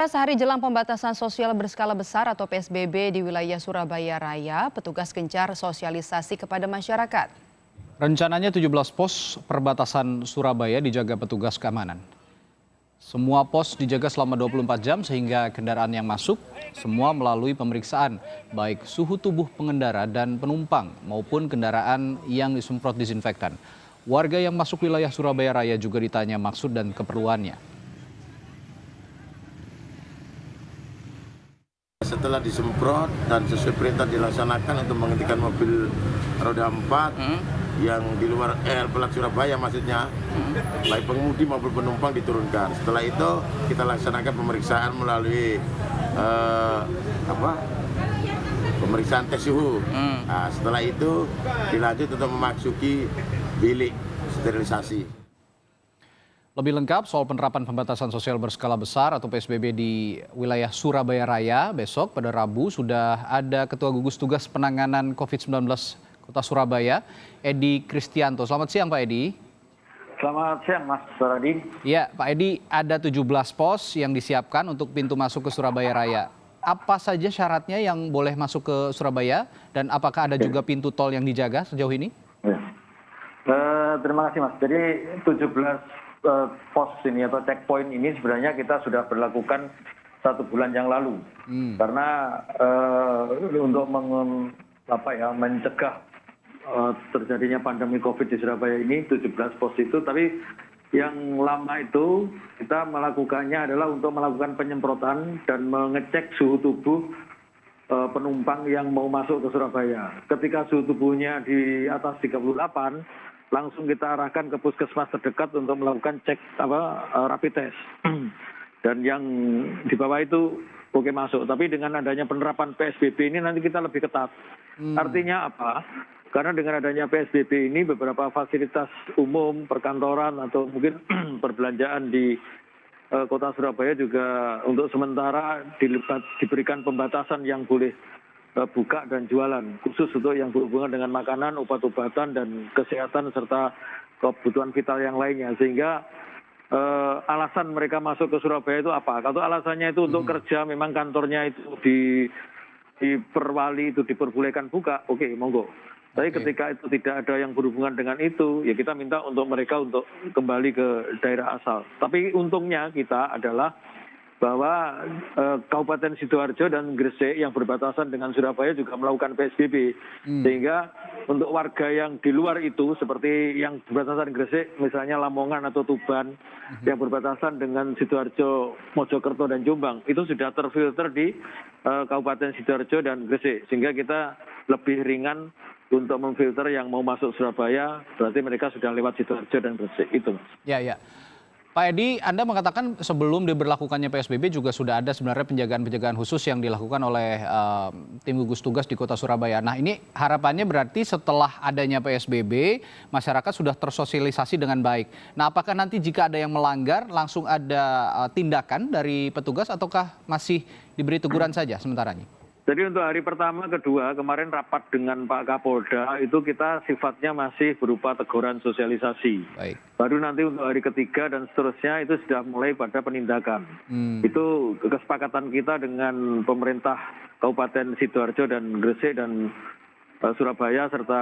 Sehari jelang pembatasan sosial berskala besar atau PSBB di wilayah Surabaya Raya, petugas gencar sosialisasi kepada masyarakat. Rencananya 17 pos perbatasan Surabaya dijaga petugas keamanan. Semua pos dijaga selama 24 jam sehingga kendaraan yang masuk semua melalui pemeriksaan, baik suhu tubuh pengendara dan penumpang maupun kendaraan yang disemprot disinfektan. Warga yang masuk wilayah Surabaya Raya juga ditanya maksud dan keperluannya. Setelah disemprot dan sesuai perintah dilaksanakan untuk menghentikan mobil roda 4 yang di luar pelat Surabaya maksudnya, baik pengemudi maupun penumpang diturunkan. Setelah itu kita laksanakan pemeriksaan melalui pemeriksaan tes suhu. Nah, setelah itu dilanjut untuk memasuki bilik sterilisasi. Lebih lengkap soal penerapan pembatasan sosial berskala besar atau PSBB di wilayah Surabaya Raya besok pada Rabu sudah ada Ketua Gugus Tugas Penanganan COVID-19 Kota Surabaya, Edi Kristianto. Selamat siang Pak Edi. Selamat siang Mas Saradi. Ya Pak Edi, ada 17 pos yang disiapkan untuk pintu masuk ke Surabaya Raya. Apa saja syaratnya yang boleh masuk ke Surabaya dan apakah ada juga pintu tol yang dijaga sejauh ini? Terima kasih Mas. Jadi 17 pos ini atau checkpoint ini sebenarnya kita sudah berlakukan 1 bulan yang lalu. Karena untuk mencegah terjadinya pandemi COVID di Surabaya ini 17 pos itu, tapi yang lama itu kita melakukannya adalah untuk melakukan penyemprotan dan mengecek suhu tubuh penumpang yang mau masuk ke Surabaya. Ketika suhu tubuhnya di atas 38, langsung kita arahkan ke puskesmas terdekat untuk melakukan cek rapid test. Dan yang di bawah itu oke masuk. Tapi dengan adanya penerapan PSBB ini nanti kita lebih ketat. Artinya apa? Karena dengan adanya PSBB ini beberapa fasilitas umum, perkantoran atau mungkin perbelanjaan di kota Surabaya juga untuk sementara diberikan pembatasan yang boleh buka dan jualan, khusus untuk yang berhubungan dengan makanan, obat-obatan, dan kesehatan serta kebutuhan vital yang lainnya. Sehingga alasan mereka masuk ke Surabaya itu apa? Kalau alasannya itu untuk kerja, memang kantornya itu di Perwali itu diperbolehkan buka, oke, monggo. Tapi ketika itu tidak ada yang berhubungan dengan itu, ya kita minta untuk mereka untuk kembali ke daerah asal. Tapi untungnya kita adalah bahwa Kabupaten Sidoarjo dan Gresik yang berbatasan dengan Surabaya juga melakukan PSBB. Sehingga untuk warga yang di luar itu, seperti yang berbatasan Gresik, misalnya Lamongan atau Tuban, yang berbatasan dengan Sidoarjo, Mojokerto, dan Jombang, itu sudah terfilter di Kabupaten Sidoarjo dan Gresik. Sehingga kita lebih ringan untuk memfilter yang mau masuk Surabaya, berarti mereka sudah lewat Sidoarjo dan Gresik. Itu, Mas. Ya. Pak Edi, Anda mengatakan sebelum diberlakukannya PSBB juga sudah ada sebenarnya penjagaan-penjagaan khusus yang dilakukan oleh tim gugus tugas di kota Surabaya. Nah, ini harapannya berarti setelah adanya PSBB, masyarakat sudah tersosialisasi dengan baik. Nah, apakah nanti jika ada yang melanggar langsung ada tindakan dari petugas ataukah masih diberi teguran saja sementaranya? Jadi untuk hari pertama, kedua, kemarin rapat dengan Pak Kapolda, itu kita sifatnya masih berupa teguran sosialisasi. Baik. Baru nanti untuk hari ketiga dan seterusnya itu sudah mulai pada penindakan. Itu kesepakatan kita dengan pemerintah Kabupaten Sidoarjo dan Gresik dan Surabaya serta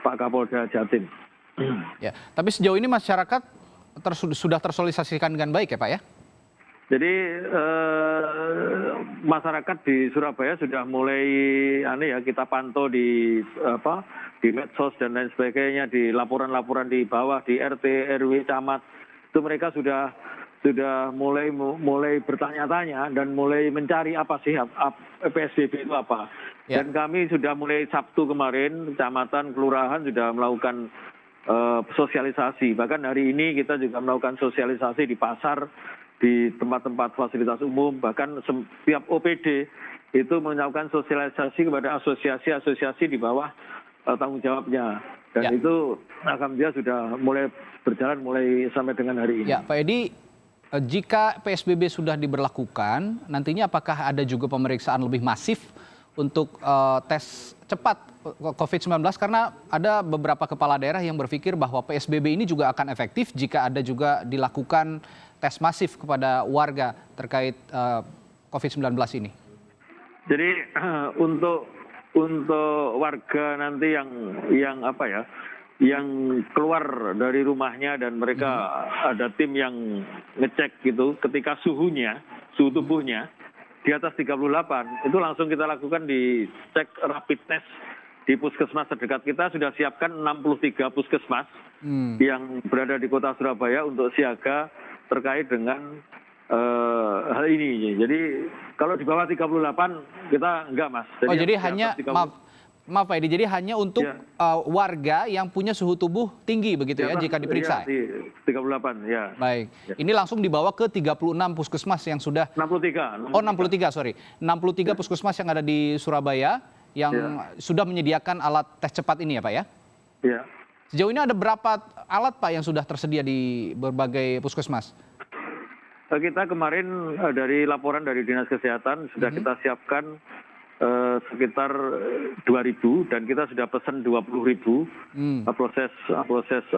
Pak Kapolda Jatim. Ya, tapi sejauh ini masyarakat sudah tersosialisasikan dengan baik ya Pak ya? Jadi masyarakat di Surabaya sudah mulai kita pantau di medsos dan lain sebagainya, di laporan-laporan di bawah, di RT, RW, camat, itu mereka sudah mulai bertanya-tanya dan mulai mencari apa sih PSBB itu apa. Ya. Dan kami sudah mulai Sabtu kemarin, kecamatan, kelurahan sudah melakukan sosialisasi. Bahkan hari ini kita juga melakukan sosialisasi di pasar, di tempat-tempat fasilitas umum, bahkan setiap OPD itu melakukan sosialisasi kepada asosiasi-asosiasi di bawah tanggung jawabnya. Dan itu alhamdulillah sudah mulai berjalan mulai sampai dengan hari ini. Ya, Pak Edi, jika PSBB sudah diberlakukan, nantinya apakah ada juga pemeriksaan lebih masif untuk tes cepat COVID-19? Karena ada beberapa kepala daerah yang berpikir bahwa PSBB ini juga akan efektif jika ada juga dilakukan tes masif kepada warga terkait COVID-19 ini? Jadi untuk warga nanti yang apa ya, yang keluar dari rumahnya dan mereka ada tim yang ngecek gitu, ketika suhu tubuhnya di atas 38, itu langsung kita lakukan di cek rapid test di puskesmas terdekat. Kita sudah siapkan 63 puskesmas yang berada di kota Surabaya untuk siaga terkait dengan hal ini. Jadi kalau di bawah 38 kita enggak, Mas. Jadi hanya, maaf Pak Edi, jadi hanya untuk warga yang punya suhu tubuh tinggi begitu ya jika diperiksa? Iya, 38, ya. Baik, ini langsung dibawa ke 36 puskesmas yang sudah... 63. 63 puskesmas yang ada di Surabaya yang sudah menyediakan alat tes cepat ini ya Pak ya? Iya. Sejauh ini ada berapa alat Pak yang sudah tersedia di berbagai puskesmas? Kita kemarin dari laporan dari Dinas Kesehatan sudah kita siapkan sekitar 2.000 dan kita sudah pesan 20.000 proses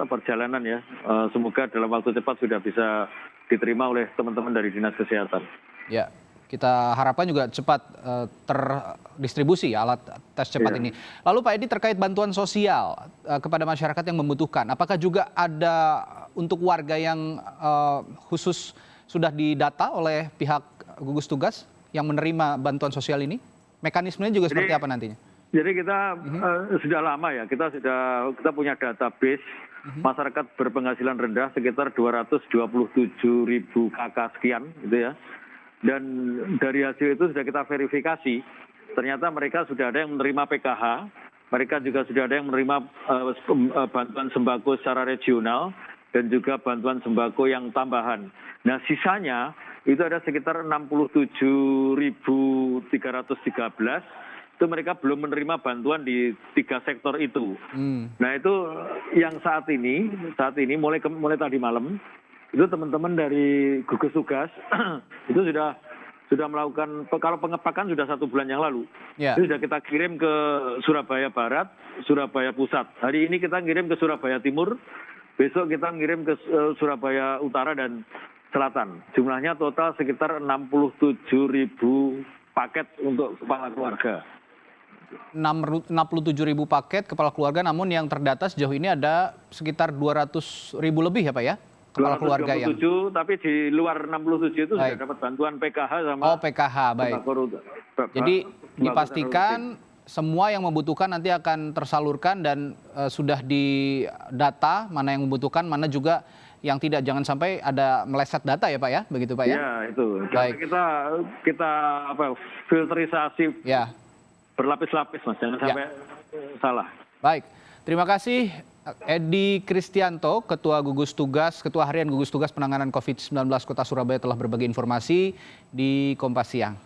perjalanan ya. Semoga dalam waktu cepat sudah bisa diterima oleh teman-teman dari Dinas Kesehatan. Ya, kita harapkan juga cepat terdistribusi alat tes cepat ini. Lalu Pak Edi, terkait bantuan sosial kepada masyarakat yang membutuhkan, apakah juga ada untuk warga yang khusus sudah didata oleh pihak gugus tugas yang menerima bantuan sosial ini? Mekanismenya juga seperti apa nantinya? Jadi kita sudah lama ya, kita punya database masyarakat berpenghasilan rendah sekitar 227.000 KK sekian gitu ya. Dan dari hasil itu sudah kita verifikasi, ternyata mereka sudah ada yang menerima PKH, mereka juga sudah ada yang menerima bantuan sembako secara regional, dan juga bantuan sembako yang tambahan. Nah sisanya itu ada sekitar 67.313, itu mereka belum menerima bantuan di 3 sektor itu. Nah itu yang saat ini mulai tadi malam, itu teman-teman dari gugus tugas itu sudah melakukan, kalau pengepakan sudah 1 bulan yang lalu. Itu sudah kita kirim ke Surabaya Barat, Surabaya Pusat. Hari ini kita kirim ke Surabaya Timur, besok kita ngirim ke Surabaya Utara dan Selatan. Jumlahnya total sekitar 67.000 paket untuk kepala keluarga. 67.000 paket kepala keluarga, namun yang terdata sejauh ini ada sekitar 200.000 lebih ya Pak ya? Kepala keluarga yang... Tapi di luar 67 itu sudah dapat bantuan PKH sama... PKH, baik. Jadi dipastikan semua yang membutuhkan nanti akan tersalurkan dan sudah didata mana yang membutuhkan, mana juga yang tidak, jangan sampai ada meleset data ya Pak ya, begitu Pak ya? Ya itu. Baik. Kita filterisasi berlapis-lapis Mas, jangan sampai salah. Baik, terima kasih Edi Kristianto, Ketua Harian Gugus Tugas Penanganan COVID-19 Kota Surabaya telah berbagi informasi di Kompas Siang.